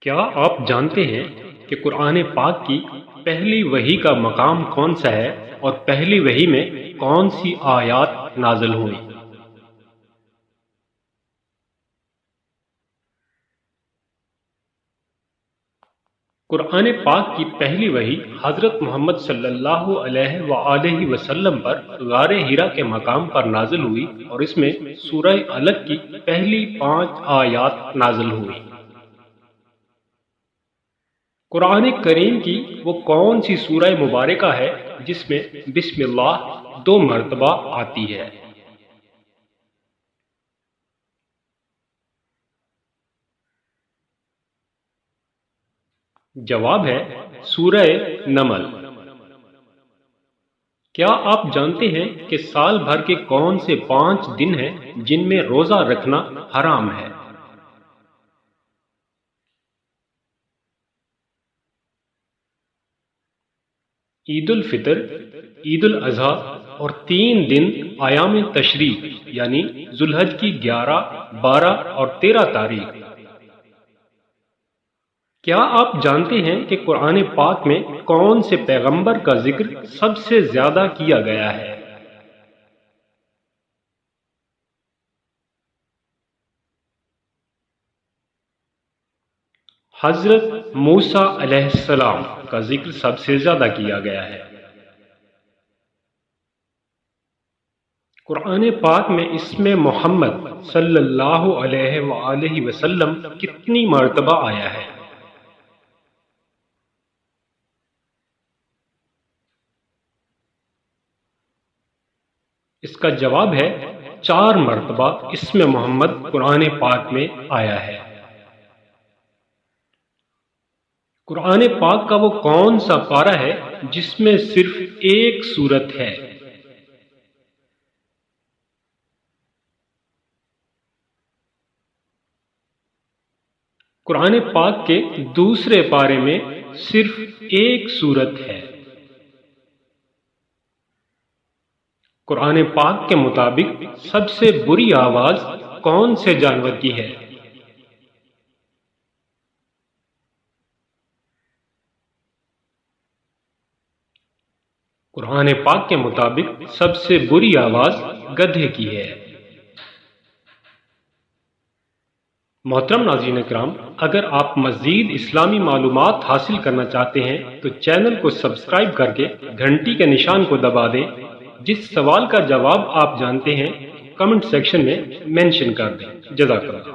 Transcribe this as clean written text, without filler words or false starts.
کیا آپ جانتے ہیں کہ قرآن پاک کی پہلی وحی کا مقام کون سا ہے اور پہلی وحی میں کون سی آیات نازل ہوئیں؟ قرآن پاک کی پہلی وحی حضرت محمد صلی اللہ علیہ وآلہ وسلم پر غار حرا کے مقام پر نازل ہوئی اور اس میں سورہ علق کی پہلی 5 آیات نازل ہوئی۔ قرآن کریم کی وہ کون سی سورہ مبارکہ ہے جس میں بسم اللہ 2 مرتبہ آتی ہے؟ جواب ہے سورہ نمل۔ کیا آپ جانتے ہیں کہ سال بھر کے کون سے 5 دن ہیں جن میں روزہ رکھنا حرام ہے؟ عید الفطر، عید الاضحیٰ اور 3 دن ایام تشریق یعنی ذوالحج کی 11، 12 اور 13 تاریخ۔ کیا آپ جانتے ہیں کہ قرآن پاک میں کون سے پیغمبر کا ذکر سب سے زیادہ کیا گیا ہے؟ حضرت موسیٰ علیہ السلام کا ذکر سب سے زیادہ کیا گیا ہے۔ قرآن پاک میں اسم محمد صلی اللہ علیہ وآلہ وسلم کتنی مرتبہ آیا ہے؟ اس کا جواب ہے 4 مرتبہ اسم محمد قرآن پاک میں آیا ہے۔ قرآن پاک کا وہ کون سا پارہ ہے جس میں صرف ایک سورت ہے؟ قرآن پاک کے دوسرے پارے میں صرف ایک سورت ہے۔ قرآن پاک کے مطابق سب سے بری آواز کون سے جانور کی ہے؟ قرآن پاک کے مطابق سب سے بری آواز گدھے کی ہے۔ محترم ناظرین کرام، اگر آپ مزید اسلامی معلومات حاصل کرنا چاہتے ہیں تو چینل کو سبسکرائب کر کے گھنٹی کے نشان کو دبا دیں۔ جس سوال کا جواب آپ جانتے ہیں کمنٹ سیکشن میں مینشن کر دیں۔ جزاک اللہ۔